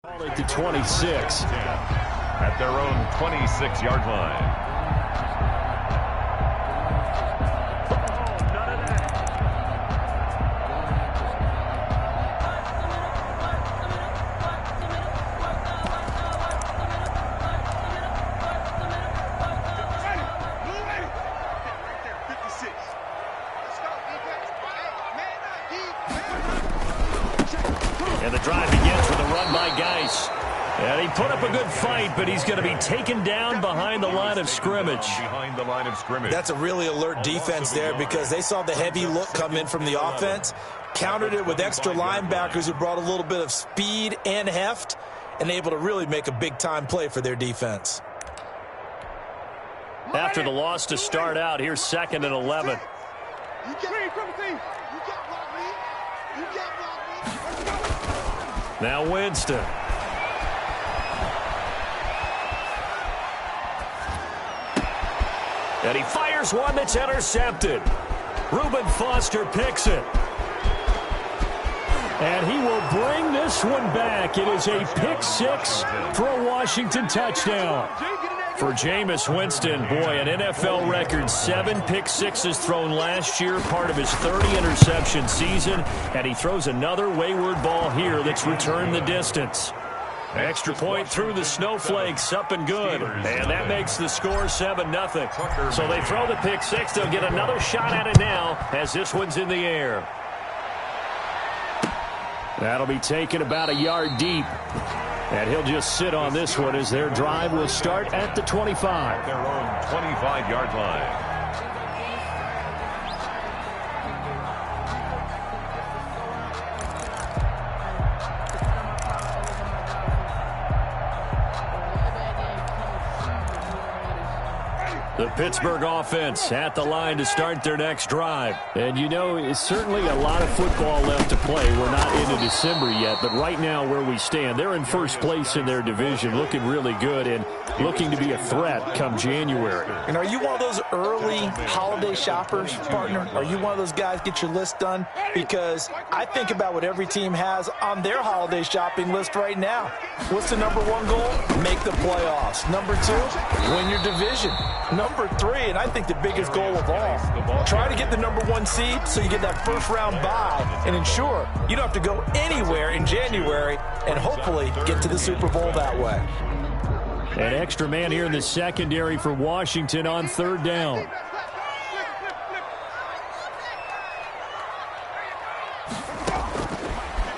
At the 26. At their own 26-yard line. And the drive begins with a run by Geis. And he put up a good fight, but he's going to be taken down behind the line of scrimmage. That's a really alert defense there because they saw the heavy look come in from the offense, countered it with extra linebackers who brought a little bit of speed and heft, and able to really make a big-time play for their defense. After the loss to start out, here's 2nd and 11. Now Winston. And he fires one that's intercepted. Reuben Foster picks it. And he will bring this one back. It is a pick six for a Washington touchdown. For Jameis Winston, boy, an NFL record 7 pick sixes thrown last year, part of his 30-interception season, and he throws another wayward ball here that's returned the distance. Extra point through the snowflakes, up and good, and that makes the score 7-0. So they throw the pick six. They'll get another shot at it now as this one's in the air. That'll be taken about a yard deep. And he'll just sit on this one as their drive will start at the 25. Their own 25-yard line. The Pittsburgh offense at the line to start their next drive. And, you know, it's certainly a lot of football left to play. We're not into December yet, but right now where we stand, they're in first place in their division, looking really good and looking to be a threat come January. And are you one of those early holiday shoppers, partner? Are you one of those guys get your list done? Because I think about what every team has on their holiday shopping list right now. What's the number one goal? Make the playoffs. Number 2, win your division. Number 3, and I think the biggest goal of all, try to get the number 1 seed so you get that first-round bye and ensure you don't have to go anywhere in January and hopefully get to the Super Bowl that way. An extra man here in the secondary for Washington on 3rd down.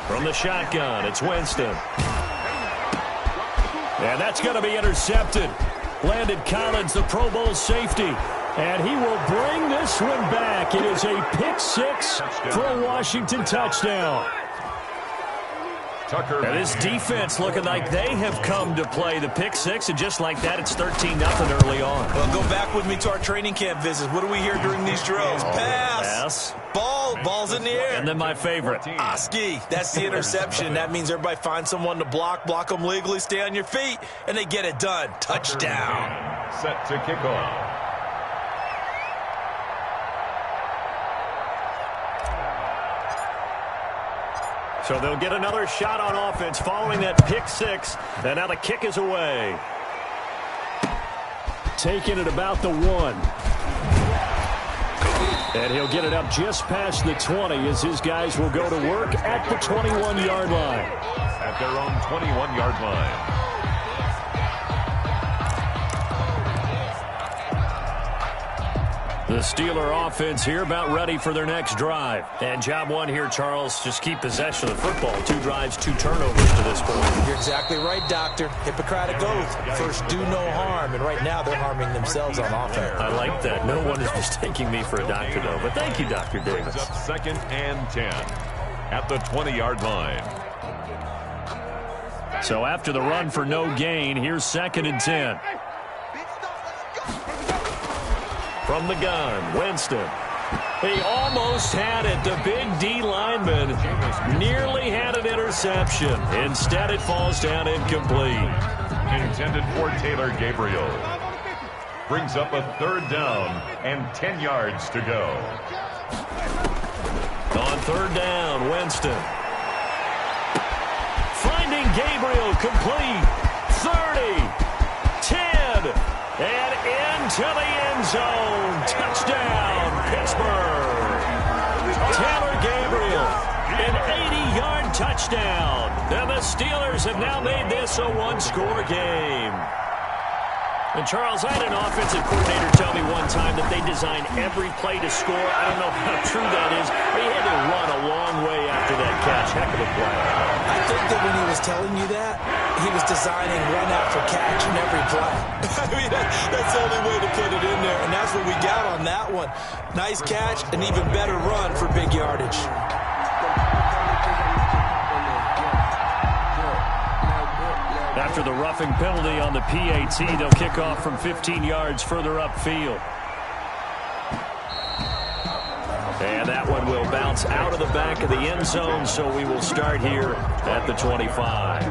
From the shotgun, it's Winston. And that's going to be intercepted. Landon Collins, the Pro Bowl safety. And he will bring this one back. It is a pick six for a Washington touchdown. And this defense looking like they have come to play the pick six, and just like that, it's 13-0 early on. Well, go back with me to our training camp visits. What do we hear during these drills? Pass. Ball's in the air. And then my favorite. Oski, that's the interception. That means everybody finds someone to block them legally, stay on your feet, and they get it done. Touchdown. Set to kick off. So they'll get another shot on offense following that pick six. And now the kick is away. Taking it about the 1. And he'll get it up just past the 20 as his guys will go to work at the 21-yard line. At their own 21-yard line. The Steeler offense here about ready for their next drive. And job one here, Charles, just keep possession of the football. 2 drives, 2 turnovers to this point. You're exactly right, Doctor. Hippocratic oath. First, do no harm. And right now, they're harming themselves on offense. I like that. No one is mistaking me for a doctor, though. But thank you, Dr. Davis. Up 2nd and 10 at the 20-yard line. So after the run for no gain, here's 2nd and 10. From the gun, Winston. He almost had it. The big D lineman nearly had an interception. Instead, it falls down incomplete. Intended for Taylor Gabriel. Brings up a 3rd down and 10 yards to go. On 3rd down, Winston. Finding Gabriel complete. 30, 10, and into the end zone. Touchdown, Pittsburgh. Taylor Gabriel, an 80-yard touchdown. And the Steelers have now made this a one-score game. And, Charles, I had an offensive coordinator tell me one time that they design every play to score. I don't know how true that is, but he had to run a long way after that catch. Heck of a play. I think that when he was telling you that, he was designing run after catch in every play. I mean, that's the only way to put it in there, and that's what we got on that one. Nice catch, an even better run for big yardage. After the roughing penalty on the PAT, they'll kick off from 15 yards further upfield. And that one will bounce out of the back of the end zone, so we will start here at the 25.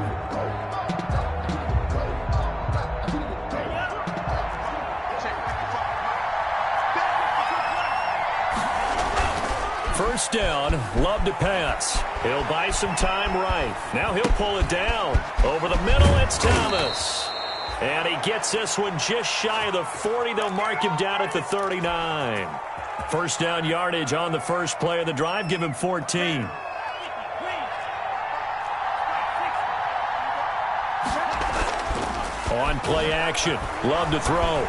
First down, Love to pass. He'll buy some time right. Now he'll pull it down. Over the middle, it's Thomas. And he gets this one just shy of the 40. They'll mark him down at the 39. First down yardage on the first play of the drive. Give him 14. On play action. Love to throw.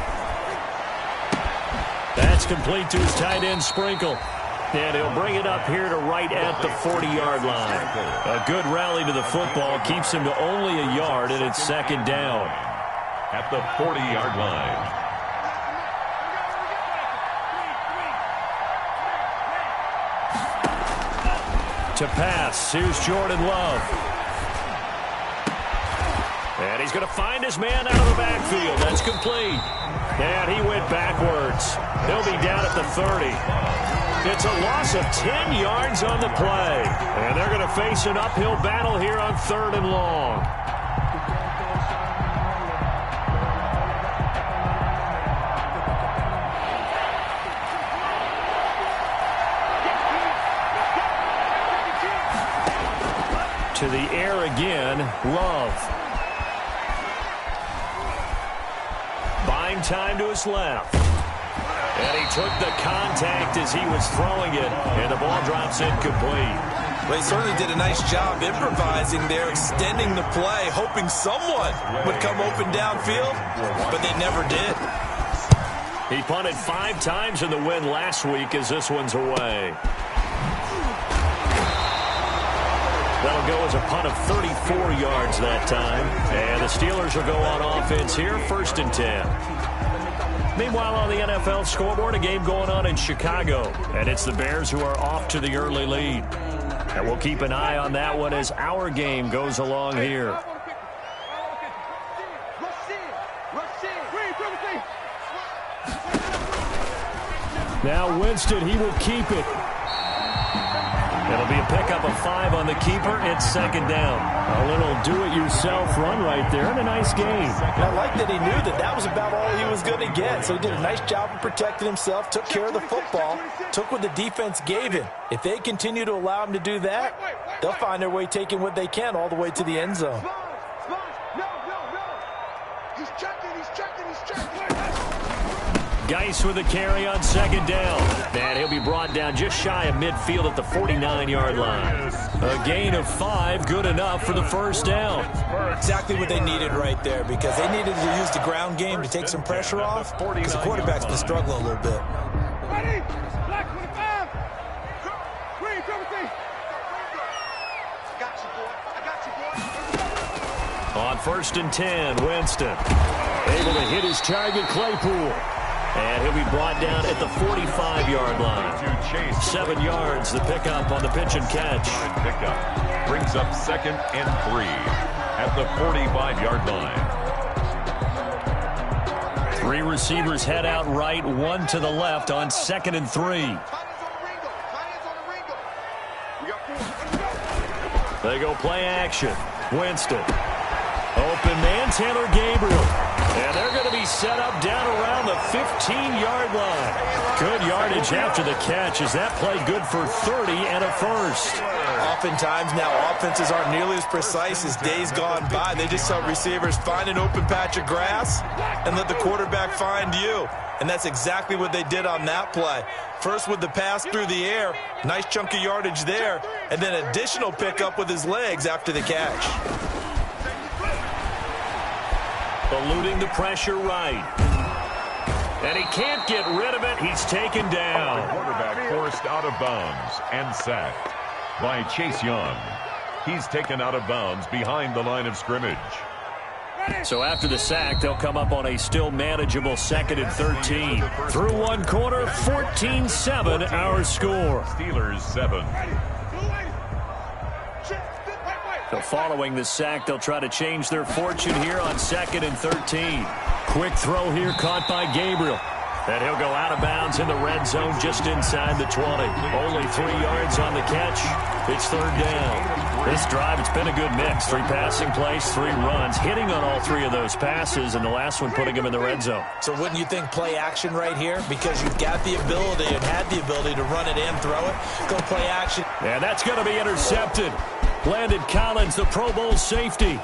That's complete to his tight end, Sprinkle. And he'll bring it up here to right at the 40-yard line. A good rally to the football keeps him to only a yard, and it's second down. At the 40-yard line. To pass, here's Jordan Love. And he's going to find his man out of the backfield. That's complete. And he went backwards. He'll be down at the 30. It's a loss of 10 yards on the play. And they're going to face an uphill battle here on 3rd and long. To the air again, Love. Buying time to his left. And he took the contact as he was throwing it, and the ball drops incomplete. Well, he certainly did a nice job improvising there, extending the play, hoping someone would come open downfield, but they never did. He punted 5 times in the win last week as this one's away. That'll go as a punt of 34 yards that time. And the Steelers will go on offense here, 1st and 10. Meanwhile, on the NFL scoreboard, a game going on in Chicago. And it's the Bears who are off to the early lead. And we'll keep an eye on that one as our game goes along here. Now Winston, he will keep it. It'll be a pickup of 5 on the keeper. It's 2nd down. A little do-it-yourself run right there and a nice game. And I like that he knew that that was about all he was going to get. So he did a nice job of protecting himself, took care of the football, took what the defense gave him. If they continue to allow him to do that, they'll find their way taking what they can all the way to the end zone. Geis with a carry on 2nd down. And he'll be brought down just shy of midfield at the 49-yard line. A gain of 5, good enough for the 1st down. Exactly what they needed right there, because they needed to use the ground game to take some pressure off, because the quarterback's been struggling a little bit. On 1st and 10, Winston able to hit his target, Claypool. And he'll be brought down at the 45-yard line. 7 yards, the pickup on the pitch and catch. Pickup brings up 2nd and 3 at the 45-yard line. 3 receivers head out right, 1 to the left on 2nd and 3. They go play action. Winston. Open man, Taylor Gabriel. And they're going to be set up down around the 15-yard line. Good yardage after the catch as that play good for 30 and a first. Oftentimes now offenses aren't nearly as precise as days gone by. They just tell receivers, find an open patch of grass and let the quarterback find you. And that's exactly what they did on that play. First with the pass through the air, nice chunk of yardage there, and then additional pickup with his legs after the catch. Eluding the pressure right. And he can't get rid of it. He's taken down. The quarterback forced out of bounds and sacked by Chase Young. He's taken out of bounds behind the line of scrimmage. So after the sack, they'll come up on a still manageable 2nd and 13. Through one quarter, 14-7 our score. Steelers 7. So following the sack, they'll try to change their fortune here on 2nd and 13. Quick throw here caught by Gabriel. And he'll go out of bounds in the red zone just inside the 20. Only 3 yards on the catch. It's 3rd down. This drive, it's been a good mix. 3 passing plays, 3 runs, hitting on all 3 of those passes, and the last one putting him in the red zone. So wouldn't you think play action right here? Because you've got the ability and had the ability to run it and throw it. Go play action. And that's going to be intercepted. Landon Collins, the Pro Bowl safety.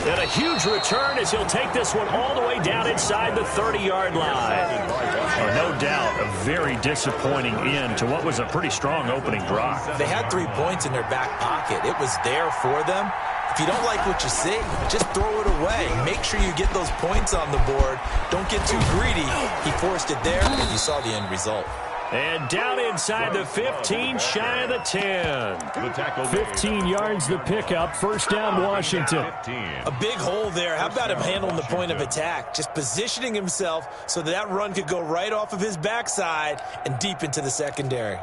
And a huge return as he'll take this one all the way down inside the 30-yard line. No doubt a very disappointing end to what was a pretty strong opening drive. They had 3 points in their back pocket. It was there for them. If you don't like what you see, just throw it away. Make sure you get those points on the board. Don't get too greedy. He forced it there, and you saw the end result. And down inside the 15, shy of the 10. 15 yards the pickup. 1st down, Washington. A big hole there. How about him handling the point of attack? Just positioning himself so that run could go right off of his backside and deep into the secondary.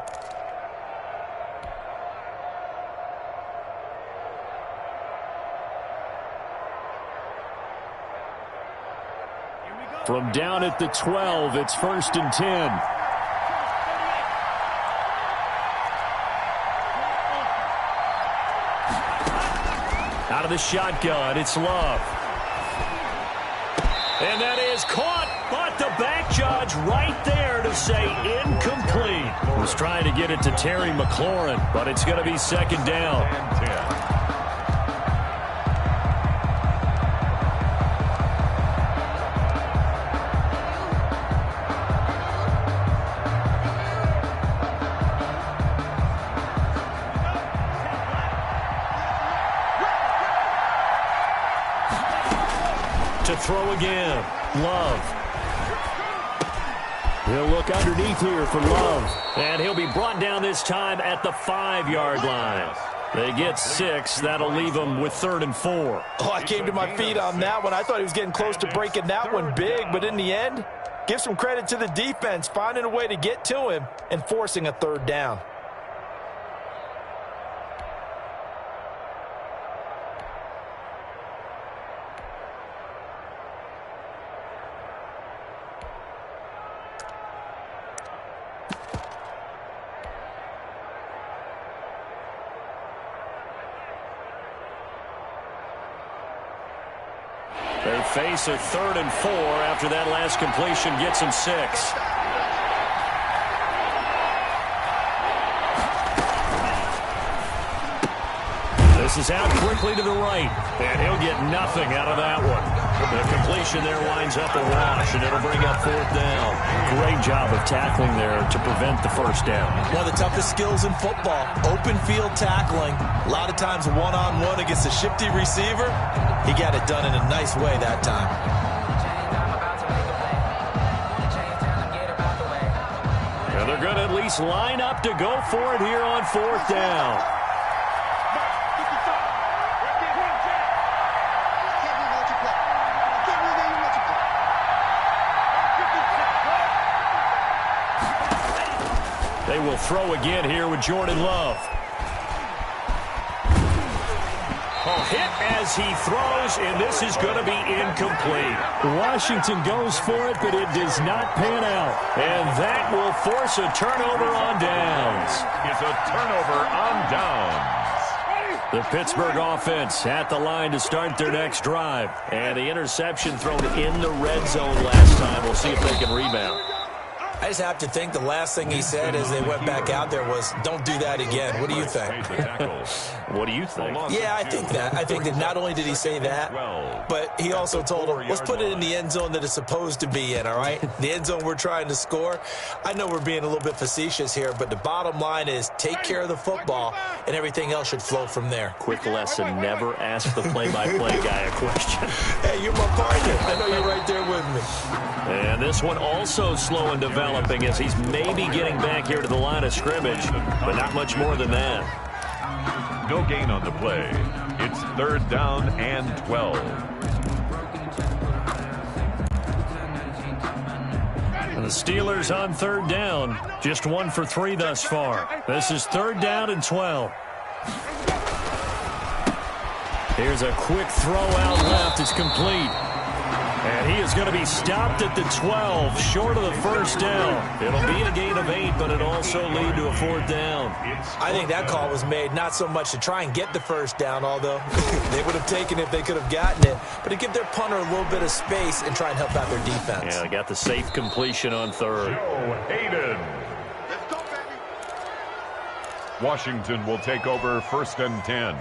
From down at the 12, it's 1st and 10. Out of the shotgun, it's Love. And that is caught, but the back judge right there to say incomplete. Was trying to get it to Terry McLaurin, but it's going to be 2nd down. To throw again, Love. He'll look underneath here for Love. And he'll be brought down this time at the 5-yard line. They get 6. That'll leave them with 3rd and 4. Oh, I came to my feet on that one. I thought he was getting close to breaking that one big, but in the end, give some credit to the defense, finding a way to get to him and forcing a 3rd down. They face a 3rd and 4 after that last completion gets them 6. This is out quickly to the right, and he'll get nothing out of that one. The completion there winds up a wash, and it'll bring up 4th down. Great job of tackling there to prevent the 1st down. One of the toughest skills in football, open field tackling. A lot of times one-on-one against a shifty receiver. He got it done in a nice way that time. And they're going to at least line up to go for it here on 4th down. They will throw again here with Jordan Love. A hit as he throws, and this is going to be incomplete. Washington goes for it, but it does not pan out. And that will force a turnover on downs. It's a turnover on downs. The Pittsburgh offense at the line to start their next drive. And the interception thrown in the red zone last time. We'll see if they can rebound. I just have to think the last thing he said as they went back out there was, don't do that again. What do you think? What do you think? Yeah, I think that. I think that not only did he say that, but he also told him, let's put it in the end zone that it's supposed to be in, all right? The end zone we're trying to score. I know we're being a little bit facetious here, but the bottom line is take care of the football, and everything else should flow from there. Quick lesson, never ask the play-by-play guy a question. Hey, you're my partner. I know you're right there with me. And this one also slow and developing as he's maybe getting back here to the line of scrimmage, but not much more than that. No gain on the play. It's 3rd down and 12. And the Steelers on 3rd down. Just 1 for 3 thus far. This is 3rd down and 12. Here's a quick throw out left. It's complete. And he is going to be stopped at the 12, short of the first down. It'll be a gain of 8, but it also lead to a 4th down. I think that call was made not so much to try and get the first down, although they would have taken it if they could have gotten it, but to give their punter a little bit of space and try and help out their defense. Yeah, they got the safe completion on 3rd. Joe Hayden. Washington will take over 1st and 10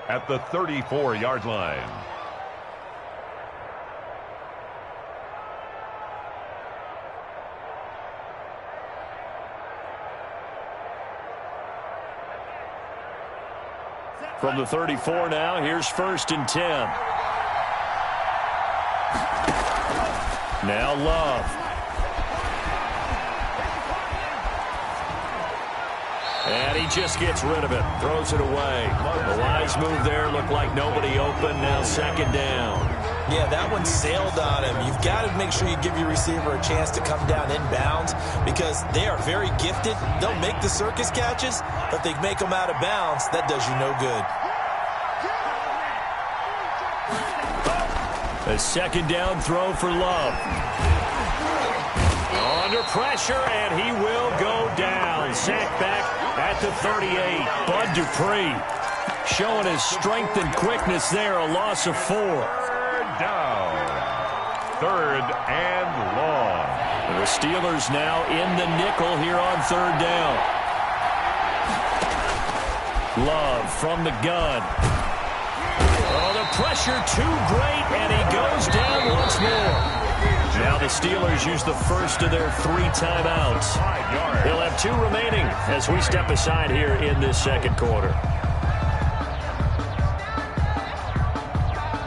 at the 34-yard line. From the 34 now, here's 1st and 10. Now Love. And he just gets rid of it, throws it away. The wise move there, looked like nobody open, now 2nd down. Yeah, that one sailed on him. You've got to make sure you give your receiver a chance to come down inbounds because they are very gifted. They'll make the circus catches, but if they make them out of bounds, that does you no good. A 2nd down throw for Love. Under pressure, and he will go down. Sacked back at the 38. Bud Dupree showing his strength and quickness there. A loss of 4. Down. 3rd and long. The Steelers now in the nickel here on 3rd down. Love from the gun. Oh, the pressure too great, and he goes down once more. Now the Steelers use the first of their 3 timeouts. They'll have 2 remaining as we step aside here in this 2nd quarter.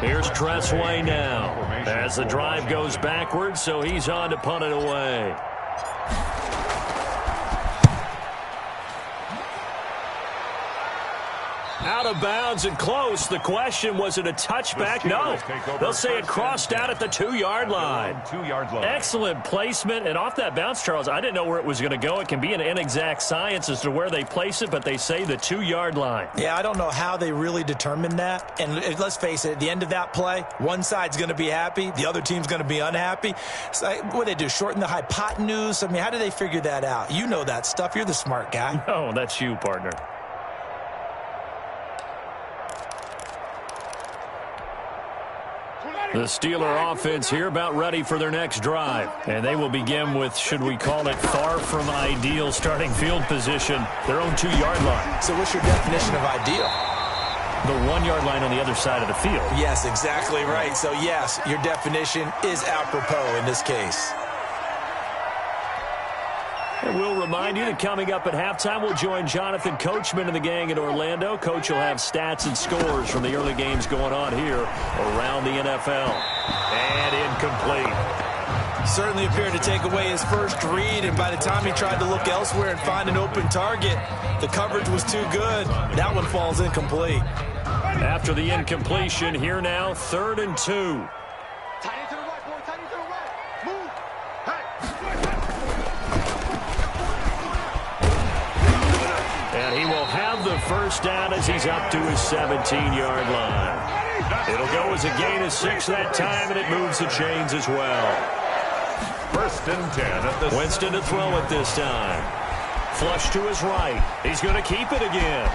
Here's Tressway now as the drive goes backwards, so he's on to punt it away. Out of bounds and close. The question, was it a touchback? No. They'll say it crossed out at the 2-yard line. Excellent placement. And off that bounce, Charles, I didn't know where it was going to go. It can be an inexact science as to where they place it, but they say the 2-yard line. Yeah, I don't know how they really determined that. And let's face it, at the end of that play, one side's going to be happy, the other team's going to be unhappy. So what do they do, shorten the hypotenuse? I mean, how do they figure that out? You know that stuff. You're the smart guy. No, that's you, partner. The Steeler offense here about ready for their next drive. And they will begin with, should we call it, far from ideal starting field position, their own 2-yard line. So what's your definition of ideal? The 1-yard line on the other side of the field. Yes, exactly right. So, yes, your definition is apropos in this case. And we'll remind you that coming up at halftime, we'll join Jonathan Coachman and the gang in Orlando. Coach will have stats and scores from the early games going on here around the NFL. And incomplete. Certainly appeared to take away his first read, and by the time he tried to look elsewhere and find an open target, the coverage was too good. That one falls incomplete. After the incompletion, here now, 3rd and 2. And he will have the first down as he's up to his 17-yard line. It'll go as a gain of 6 that time, and it moves the chains as well. 1st and 10 at the Winston to throw it this time. Flush to his right. He's going to keep it again.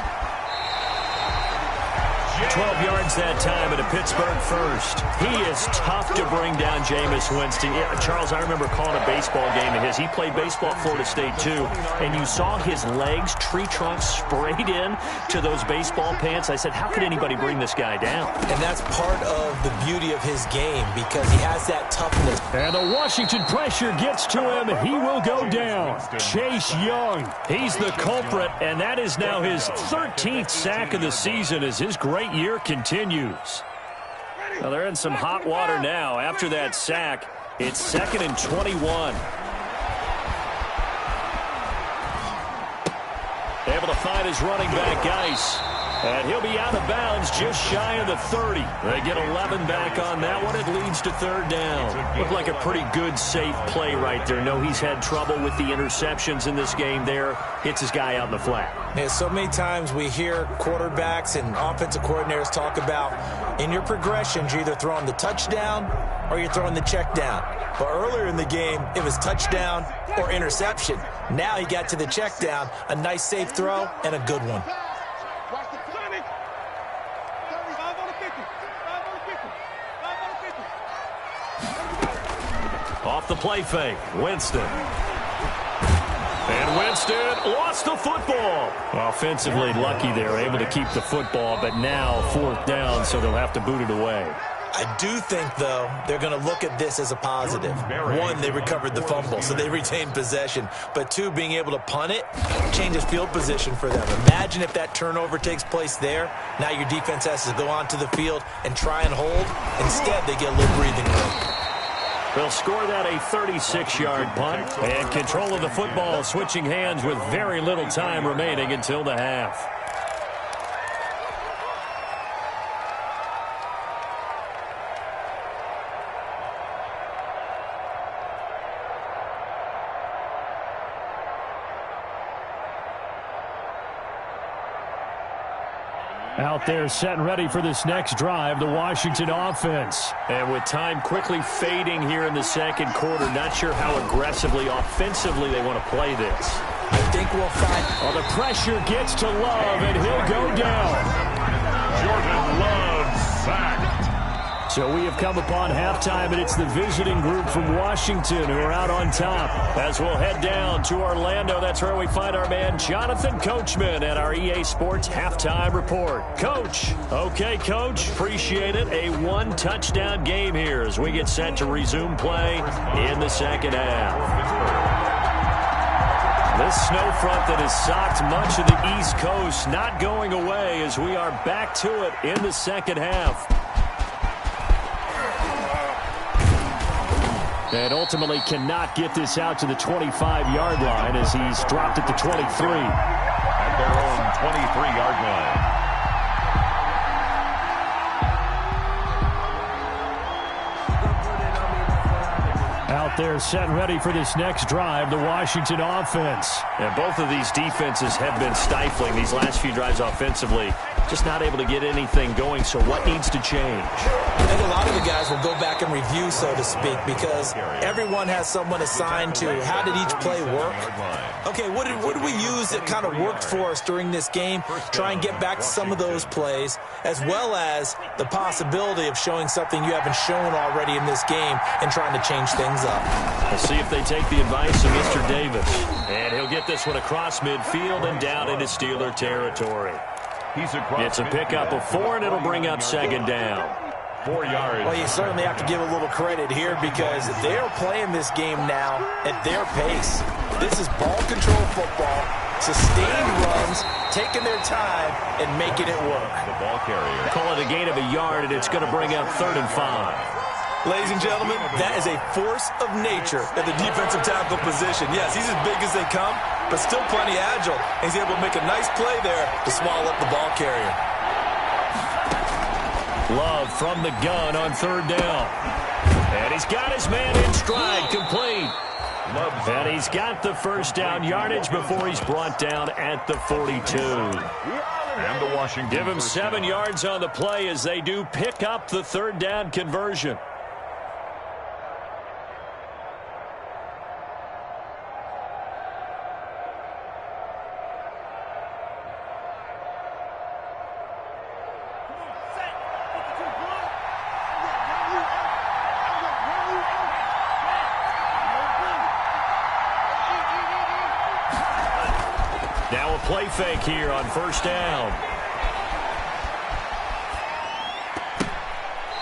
12 yards that time at a Pittsburgh first. He is tough to bring down, Jameis Winston. Yeah, Charles, I remember calling a baseball game of his. He played baseball at Florida State, too, and you saw his legs, tree trunks sprayed in to those baseball pants. I said, how could anybody bring this guy down? And that's part of the beauty of his game because he has that toughness. And the Washington pressure gets to him. He will go down. Chase Young, he's the culprit, and that is now his 13th sack of the season as his great year continues. Well, they're in some hot water now. After that sack, it's 2nd and 21. Able to find his running back, Geis. And he'll be out of bounds just shy of the 30. They get 11 back on that one. It leads to 3rd down. Looked like a pretty good, safe play right there. No, he's had trouble with the interceptions in this game there. Hits his guy out in the flat. Yeah, so many times we hear quarterbacks and offensive coordinators talk about in your progressions, you're either throwing the touchdown or you're throwing the check down. But earlier in the game, it was touchdown or interception. Now he got to the check down, a nice safe throw, and a good one. Off the play fake, Winston. And Winston lost the football. Offensively lucky they're able to keep the football, but now 4th down, so they'll have to boot it away. I do think, though, they're going to look at this as a positive. One, they recovered the fumble, so they retained possession. But two, being able to punt it changes field position for them. Imagine if that turnover takes place there. Now your defense has to go onto the field and try and hold. Instead, they get a little breathing room. They'll score that a 36-yard punt. And control of the football switching hands with very little time remaining until the half. Out there set and ready for this next drive, the Washington offense. And with time quickly fading here in the second quarter, not sure how aggressively, offensively they want to play this. I think we'll find... Oh, the pressure gets to Love, and he'll go down. Jordan Love sacked. So we have come upon halftime, and it's the visiting group from Washington who are out on top. As we'll head down to Orlando, that's where we find our man Jonathan Coachman at our EA Sports Halftime Report. Coach. Okay, Coach. Appreciate it. A one-touchdown game here as we get set to resume play in the second half. This snow front that has socked much of the East Coast not going away as we are back to it in the second half. And ultimately cannot get this out to the 25-yard line as he's dropped at the 23. At their own 23-yard line. Out there set and ready for this next drive, the Washington offense. And both of these defenses have been stifling these last few drives offensively. Just not able to get anything going, so what needs to change? I think a lot of the guys will go back and review, so to speak, because everyone has someone assigned to how did each play work. Okay, what did we use that kind of worked for us during this game? Try and get back to some of those plays, as well as the possibility of showing something you haven't shown already in this game and trying to change things up. We'll see if they take the advice of Mr. Davis. And he'll get this one across midfield and down into Steeler territory. It's a pickup of 4, and it'll bring up second down. 4 yards. Well, you certainly have to give a little credit here because they're playing this game now at their pace. This is ball control football, sustained runs, taking their time, and making it work. The ball carrier. Call it a gain of a yard, and it's going to bring up 3rd and 5. Ladies and gentlemen, that is a force of nature at the defensive tackle position. Yes, he's as big as they come, but still plenty agile. He's able to make a nice play there to swallow up the ball carrier. Love from the gun on 3rd down. And he's got his man in stride, complete. And he's got the first down yardage before he's brought down at the 42. And the Washington. Give him 7 yards on the play as they do pick up the 3rd down conversion. fake here on first down.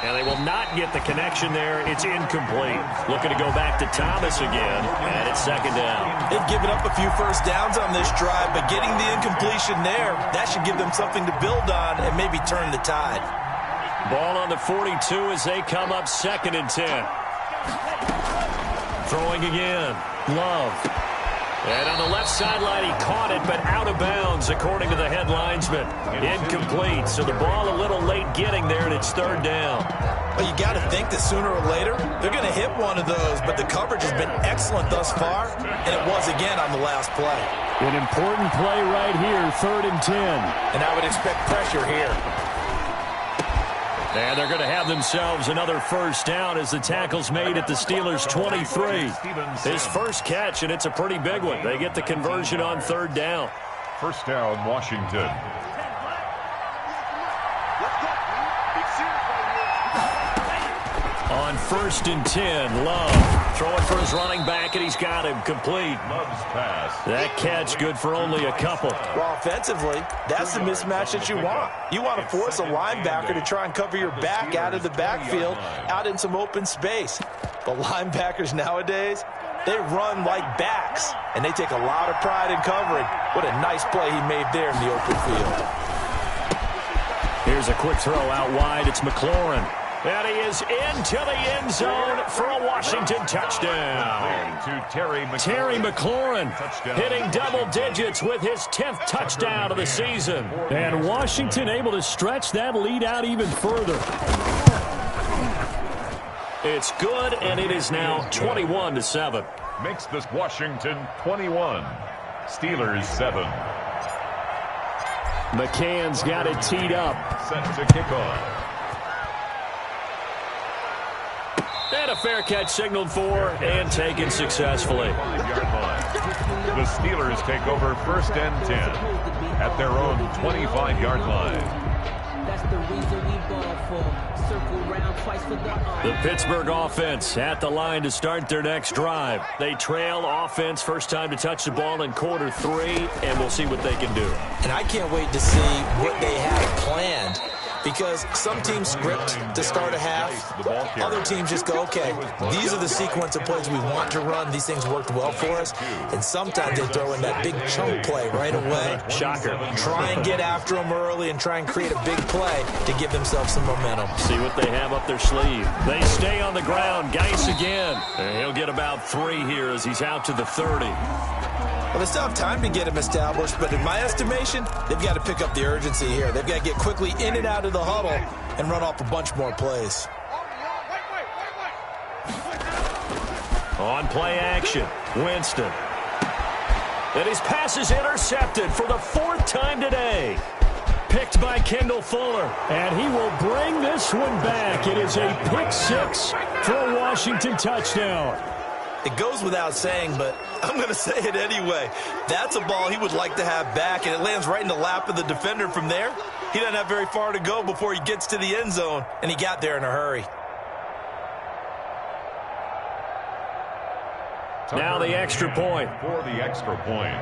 And they will not get the connection there. It's incomplete. Looking to go back to Thomas again, and it's second down. They've given up a few first downs on this drive, but getting the incompletion there, that should give them something to build on and maybe turn the tide. Ball on the 42 as they come up 2nd and 10. Throwing again. Love. And on the left sideline, he caught it, but out of bounds, according to the head linesman. Incomplete, so the ball a little late getting there, and it's 3rd down. Well, you got to think that sooner or later, they're going to hit one of those, but the coverage has been excellent thus far, and it was again on the last play. An important play right here, 3rd and 10. And I would expect pressure here. And they're going to have themselves another first down as the tackle's made at the Steelers' 23. His first catch, and it's a pretty big one. They get the conversion on 3rd down. First down, Washington. On 1st and 10, Love throwing for his running back, and he's got him complete. Love's pass. That catch good for only a couple. Well, offensively, that's the mismatch that you want. You want to force a linebacker to try and cover your back out of the backfield, out in some open space. But linebackers nowadays, they run like backs, and they take a lot of pride in covering. What a nice play he made there in the open field. Here's a quick throw out wide. It's McLaurin. And he is into the end zone for a Washington touchdown. To Terry McLaurin hitting double digits with his 10th touchdown of the season. And Washington able to stretch that lead out even further. It's good, and it is now 21-7. Makes this Washington 21. Steelers 7. McCann's got it teed up. Set to kick off. And a fair catch signaled for and taken successfully. The Steelers take over 1st and 10 at their own 25-yard line. That's the reason we ball for. Circle round twice for the Pittsburgh offense at the line to start their next drive. They trail offense, first time to touch the ball in quarter 3, and we'll see what they can do. And I can't wait to see what they have planned. Because some teams script to start a half. Other teams just go, okay, these are the sequence of plays we want to run. These things worked well for us. And sometimes they throw in that big chunk play right away. Shocker. Try and get after them early and try and create a big play to give themselves some momentum. See what they have up their sleeve. They stay on the ground. Geis again. And he'll get about 3 here as he's out to the 30. Well, they still have time to get him established, but in my estimation, they've got to pick up the urgency here. They've got to get quickly in and out of the huddle and run off a bunch more plays. On play action, Winston. And his pass is intercepted for the 4th time today. Picked by Kendall Fuller. And he will bring this one back. It is a pick 6 for a Washington touchdown. It goes without saying, but I'm going to say it anyway. That's a ball he would like to have back, and it lands right in the lap of the defender from there. He doesn't have very far to go before he gets to the end zone, and he got there in a hurry. Now the extra point. For the extra point.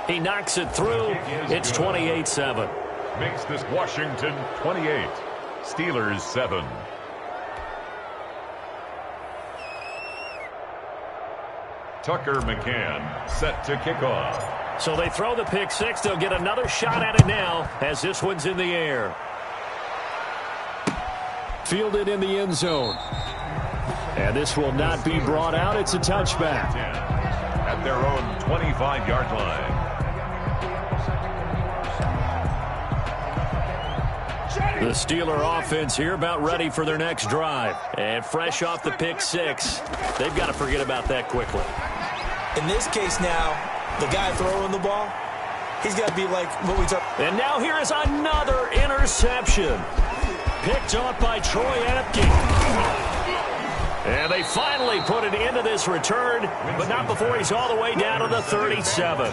He knocks it through. It's 28-7. Makes this Washington 28. Steelers 7. Tucker McCann set to kick off. So they throw the pick 6. They'll get another shot at it now as this one's in the air. Fielded in the end zone. And this will not be brought out. It's a touchback. At their own 25-yard line. The Steeler offense here about ready for their next drive. And fresh off the pick 6, they've got to forget about that quickly. In this case now, the guy throwing the ball, he's got to be like what we talked. And now here is another interception. Picked off by Troy Apke. And they finally put it into this return, but not before he's all the way down to the 37.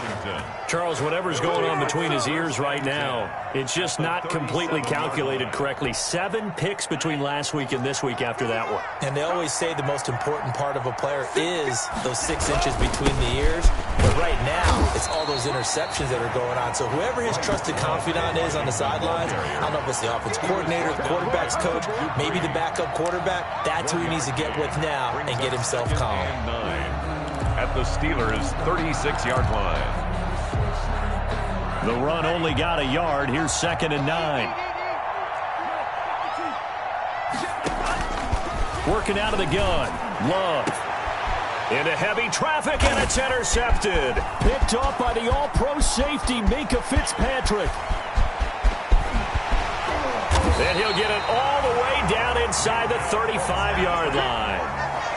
Charles, whatever's going on between his ears right now, it's just not completely calculated correctly. 7 picks between last week and this week after that one. And they always say the most important part of a player is those 6 inches between the ears. But right now, it's all those interceptions that are going on. So whoever his trusted confidant is on the sidelines, I don't know if it's the offense coordinator, the quarterback's coach, maybe the backup quarterback, that's who he needs to get with now and get himself calm. And 9 at the Steelers' 36-yard line. The run only got a yard. Here's 2nd and 9. Working out of the gun. Love. Into heavy traffic, and it's intercepted. Picked off by the all-pro safety, Minka Fitzpatrick. And he'll get it all the way down inside the 35-yard line.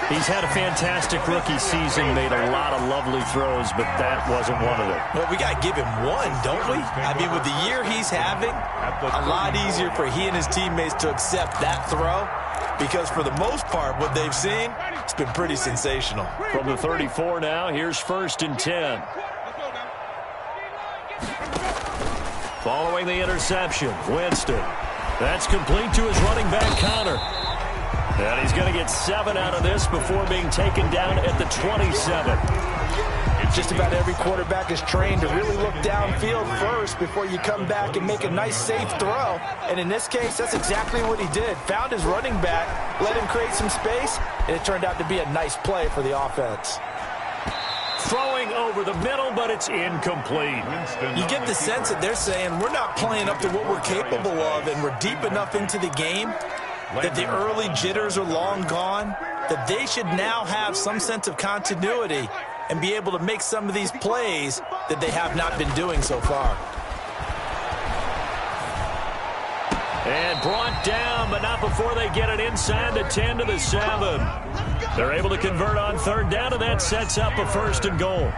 He's had a fantastic rookie season, made a lot of lovely throws, but that wasn't one of them. Well, we got to give him one, don't we? I mean, with the year he's having, a lot easier for he and his teammates to accept that throw, because for the most part, what they've seen, it's been pretty sensational. From the 34 now, here's 1st and 10. Following the interception, Winston. That's complete to his running back, Connor. And he's going to get 7 out of this before being taken down at the 27. Just about every quarterback is trained to really look downfield first before you come back and make a nice, safe throw. And in this case, that's exactly what he did. Found his running back, let him create some space, and it turned out to be a nice play for the offense. Throwing over the middle, but it's incomplete. You get the sense that they're saying we're not playing up to what we're capable of, and we're deep enough into the game that the early jitters are long gone, that they should now have some sense of continuity and be able to make some of these plays that they have not been doing so far. And brought down, but not before they get it inside the 10 to the 7. They're able to convert on 3rd down, and that sets up a 1st and goal.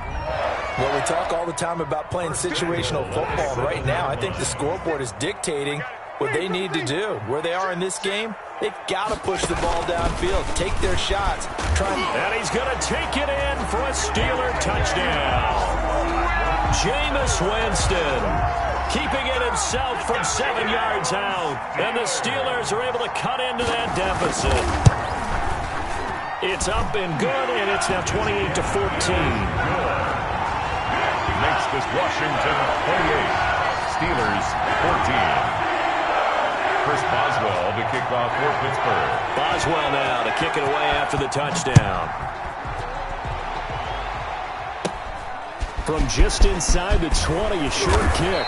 Well, we talk all the time about playing situational football, and right now I think the scoreboard is dictating what they need to do. Where they are in this game, they've got to push the ball downfield, take their shots. And he's going to take it in for a Steeler touchdown. Jameis Winston keeping it himself from 7 yards out. And the Steelers are able to cut into that deficit. It's up and good, and it's now 28-14. Makes this Washington 28, Steelers 14. Chris Boswell to kick off for Pittsburgh. Boswell now to kick it away after the touchdown. From just inside the 20, a short kick.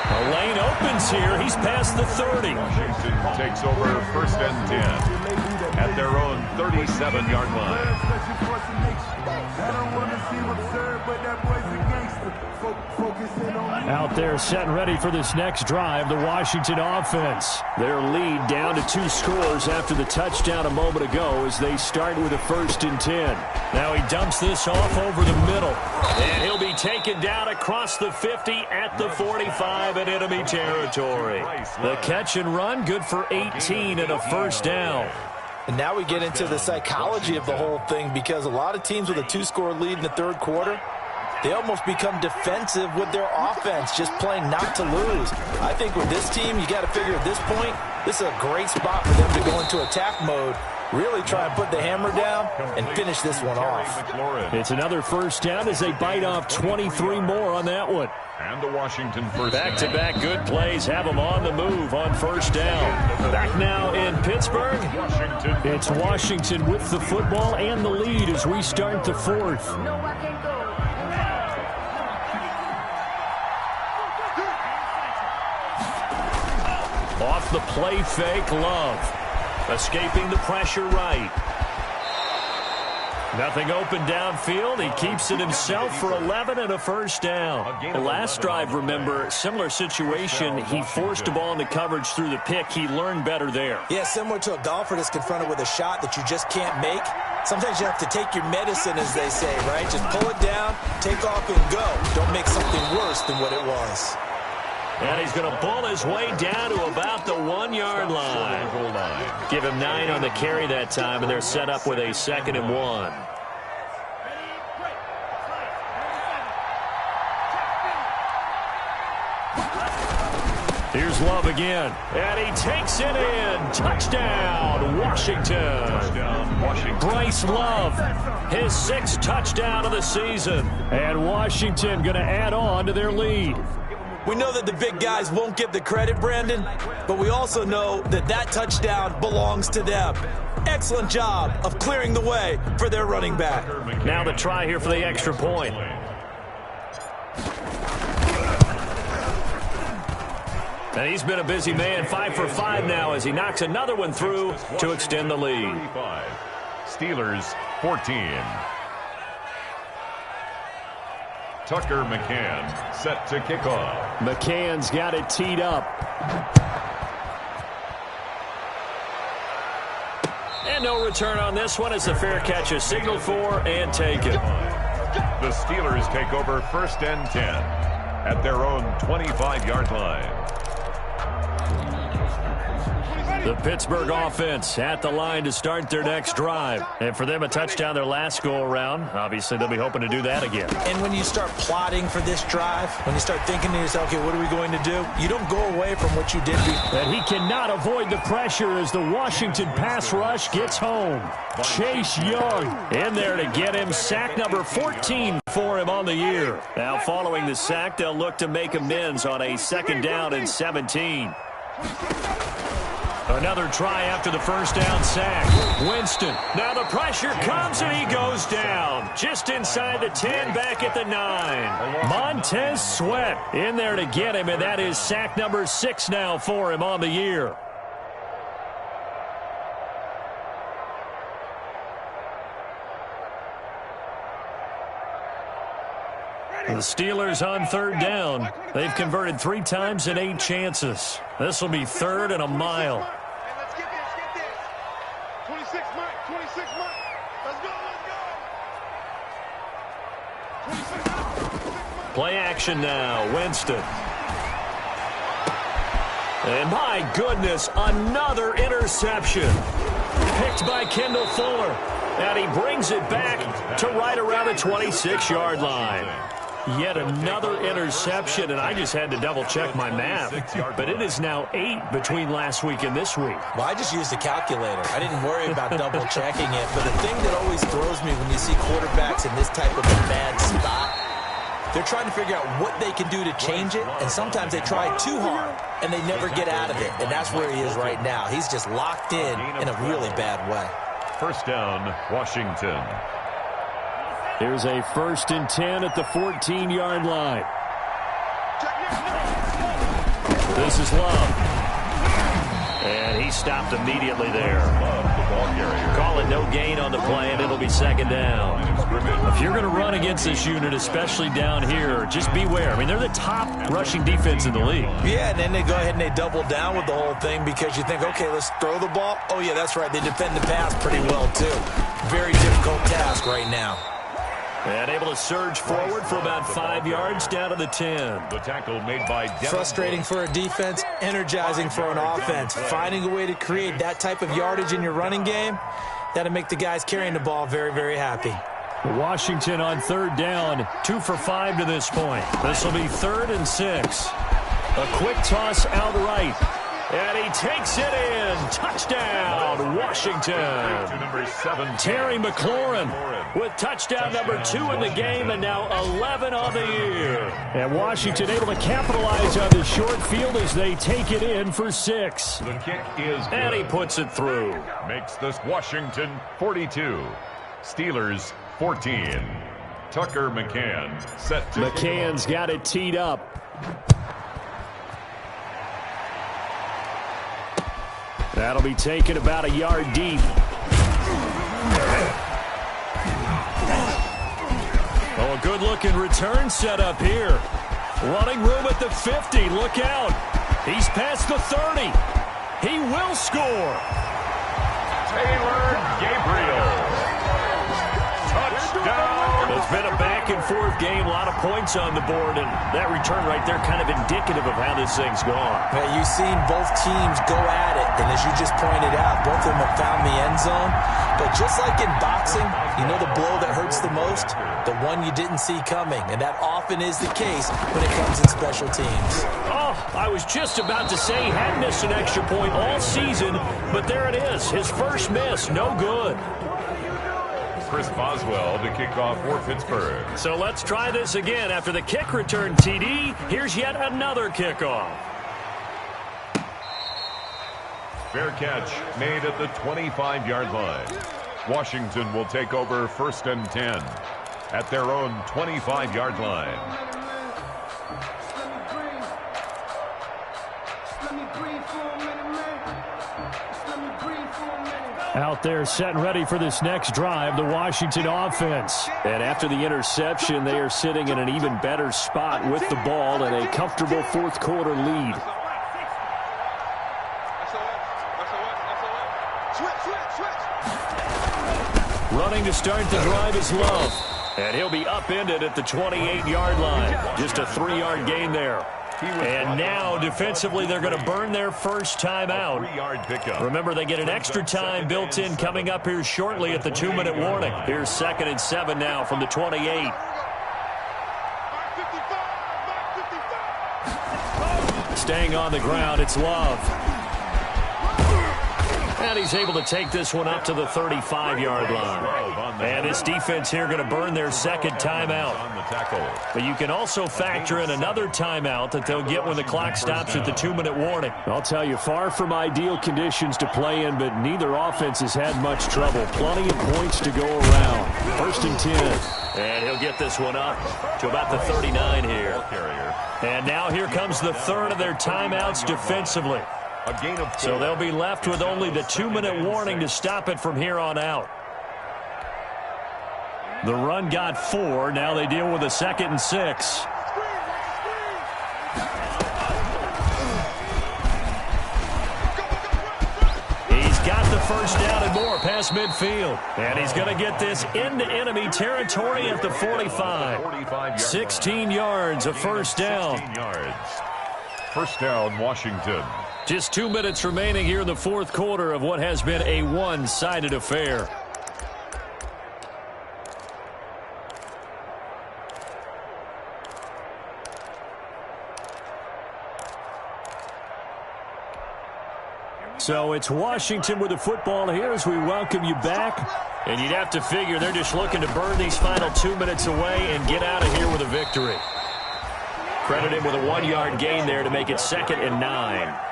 A lane opens here. He's past the 30. Washington takes over 1st and 10 at their own 37-yard line. Out there set and ready for this next drive, the Washington offense. Their lead down to 2 scores after the touchdown a moment ago as they start with a 1st and 10. Now he dumps this off over the middle. And he'll be taken down across the 50 at the 45 in enemy territory. The catch and run, good for 18 and a 1st down. And now we get into the psychology of the whole thing, because a lot of teams with a 2-score lead in the 3rd quarter, they almost become defensive with their offense, just playing not to lose. I think with this team, you got to figure at this point, this is a great spot for them to go into attack mode, really try and put the hammer down and finish this one off. It's another 1st down as they bite off 23 more on that one. And the Washington 1st down. Back-to-back good plays have them on the move on 1st down. Back now in Pittsburgh. It's Washington with the football and the lead as we start the 4th. Off the play fake, Love. Escaping the pressure right. Nothing open downfield. He keeps it himself for 11 and a 1st down. The last drive, remember, similar situation. He forced a ball into coverage through the pick. He learned better there. Yeah, similar to a golfer that's confronted with a shot that you just can't make. Sometimes you have to take your medicine, as they say, right? Just pull it down, take off, and go. Don't make something worse than what it was. And he's going to pull his way down to about the 1-yard line. Give him 9 on the carry that time, and they're set up with a 2nd and 1. Here's Love again, and he takes it in. Touchdown, Washington. Bryce Love, his 6th touchdown of the season. And Washington going to add on to their lead. We know that the big guys won't get the credit, Brandon, but we also know that that touchdown belongs to them. Excellent job of clearing the way for their running back. Now the try here for the extra point. And he's been a busy man, 5 for 5 now as he knocks another one through to extend the lead. Steelers 14. Tucker McCann set to kick off. McCann's got it teed up. And no return on this one as the fair catch is signaled for and taken. The Steelers take over 1st and 10 at their own 25-yard line. The Pittsburgh offense at the line to start their next drive. And for them, a touchdown their last go-around. Obviously, they'll be hoping to do that again. And when you start plotting for this drive, when you start thinking to yourself, okay, what are we going to do? You don't go away from what you did before. And he cannot avoid the pressure as the Washington pass rush gets home. Chase Young in there to get him. Sack number 14 for him on the year. Now, following the sack, they'll look to make amends on a 2nd down and 17. Another try after the 1st down sack. Winston. Now the pressure comes and he goes down. Just inside the 10, back at the 9. Montez Sweat in there to get him, and that is sack number 6 now for him on the year. The Steelers on 3rd down. They've converted 3 times in 8 chances. This will be 3rd and a mile. Let's get this. 26 Mike. Let's go. Play action now. Winston. And my goodness, another interception. Picked by Kendall Fuller. And he brings it back to right around the 26-yard line. Yet another interception, and I just had to double-check my math. But it is now 8 between last week and this week. Well, I just used a calculator. I didn't worry about double-checking it. But the thing that always throws me when you see quarterbacks in this type of a bad spot, they're trying to figure out what they can do to change it, and sometimes they try too hard, and they never get out of it. And that's where he is right now. He's just locked in a really bad way. 1st down, Washington. Here's a 1st and 10 at the 14-yard line. This is Love. And he stopped immediately there. Call it no gain on the play, and it'll be 2nd down. If you're going to run against this unit, especially down here, just beware. I mean, they're the top rushing defense in the league. Yeah, and then they go ahead and they double down with the whole thing because you think, okay, let's throw the ball. Oh, yeah, that's right. They defend the pass pretty well, too. Very difficult task right now. And able to surge forward for about 5 yards down to the 10. The tackle made by Devin. Frustrating for a defense, energizing for an offense. Finding a way to create that type of yardage in your running game, that'll make the guys carrying the ball very, very happy. Washington on 3rd down, 2 for 5 to this point. This will be 3rd and 6. A quick toss outright. And he takes it in. Touchdown, Washington. Terry McLaurin with touchdown number 2 in the game and now 11 on the year. And Washington able to capitalize on the short field as they take it in for 6. The kick is good. And he puts it through. Makes this Washington 42. Steelers 14. Tucker McCann set to McCann's got it teed up. That'll be taken about a yard deep. Oh, a good-looking return set up here. Running room at the 50. Look out. He's past the 30. He will score. Taylor Gabriel. Touchdown. It's been a back and fourth game, a lot of points on the board, and that return right there kind of indicative of how this thing's gone. Man, you've seen both teams go at it, and as you just pointed out, both of them have found the end zone. But just like in boxing, you know the blow that hurts the most? The one you didn't see coming, and that often is the case when it comes in special teams. Oh, I was just about to say he hadn't missed an extra point all season, but there it is. His first miss, no good. Chris Boswell to kick off for Pittsburgh. So let's try this again. After the kick return TD, here's yet another kickoff. Fair catch made at the 25-yard line. Washington will take over 1st and 10 at their own 25-yard line. Out there set and ready for this next drive, the Washington offense. And after the interception, they are sitting in an even better spot with the ball and a comfortable fourth quarter lead. Running to start the drive is Love. And he'll be upended at the 28-yard line. Just a 3-yard gain there. And now, defensively, they're going to burn their first time out. Remember, they get an extra time built in coming up here shortly at the 2-minute warning. Here's 2nd and 7 now from the 28. Staying on the ground, it's Love. And he's able to take this one up to the 35-yard line. And this defense here going to burn their second timeout. But you can also factor in another timeout that they'll get when the clock stops at the 2-minute warning. I'll tell you, far from ideal conditions to play in, but neither offense has had much trouble. Plenty of points to go around. 1st and 10. And he'll get this one up to about the 39 here. And now here comes the third of their timeouts defensively. So they'll be left with only the 2-minute warning to stop it from here on out. The run got 4. Now they deal with a 2nd and 6. He's got the first down and more past midfield. And he's going to get this into enemy territory at the 45. 16 yards of first down. 16 yards. First down, Washington. Just 2 minutes remaining here in the fourth quarter of what has been a one-sided affair. So it's Washington with the football here as we welcome you back. And you'd have to figure they're just looking to burn these final 2 minutes away and get out of here with a victory. Credit him with a 1-yard gain there to make it 2nd and 9.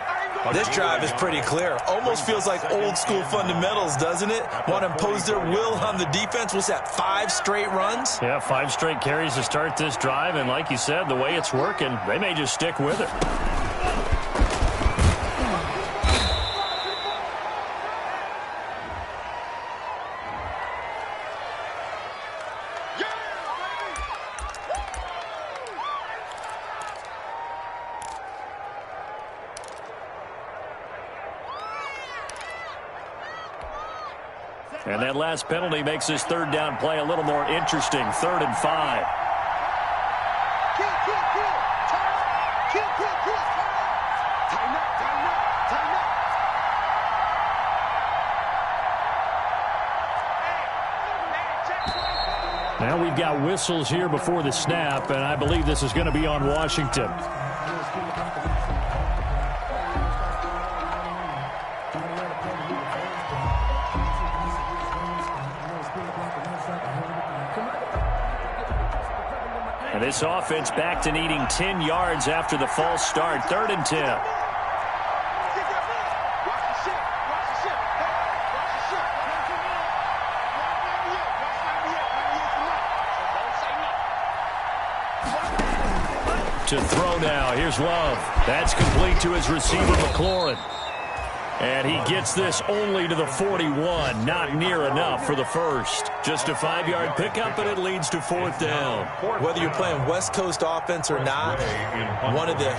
This drive is pretty clear. Almost feels like old school fundamentals, doesn't it? Want to impose their will on the defense. What's that, 5 straight runs? Yeah, 5 straight carries to start this drive. And like you said, the way it's working, they may just stick with it. And that last penalty makes this third down play a little more interesting. 3rd and 5. Now we've got whistles here before the snap, and I believe this is going to be on Washington. And this offense back to needing 10 yards after the false start. 3rd and 10. To throw now. Here's Love. That's complete to his receiver, McLaurin. And he gets this only to the 41. Not near enough for the first. Just a 5-yard pickup, and it leads to 4th down. Whether you're playing West Coast offense or not, one of the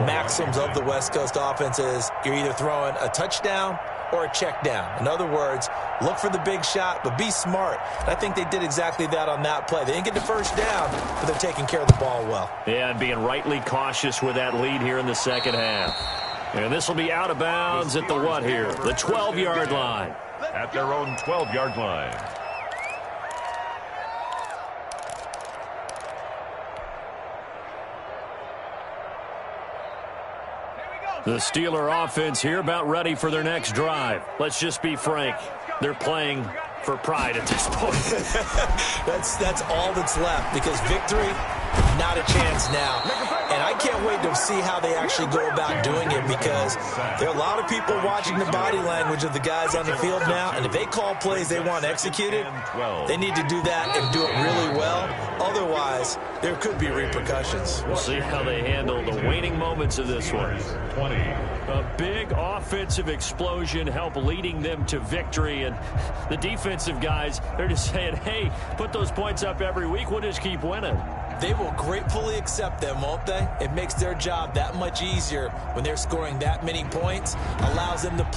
maxims of the West Coast offense is you're either throwing a touchdown or a check down. In other words, look for the big shot, but be smart. And I think they did exactly that on that play. They didn't get the first down, but they're taking care of the ball well. Yeah, and being rightly cautious with that lead here in the second half. And this will be out of bounds at the what here? The 12-yard line. At their own 12-yard line. The Steeler offense here about ready for their next drive. Let's just be frank. They're playing for pride at this point. That's all that's left, because victory, not a chance now. And I can't wait to see how they actually go about doing it, because there are a lot of people watching the body language of the guys on the field now, and if they call plays they want executed, they need to do that and do it really well. Otherwise, there could be repercussions. We'll see how they handle the waning moments of this one. 20. A big offensive explosion help leading them to victory, and the defensive guys, they're just saying, hey, put those points up every week, we'll just keep winning. They will gratefully accept them, won't they? It makes their job that much easier when they're scoring that many points, allows them to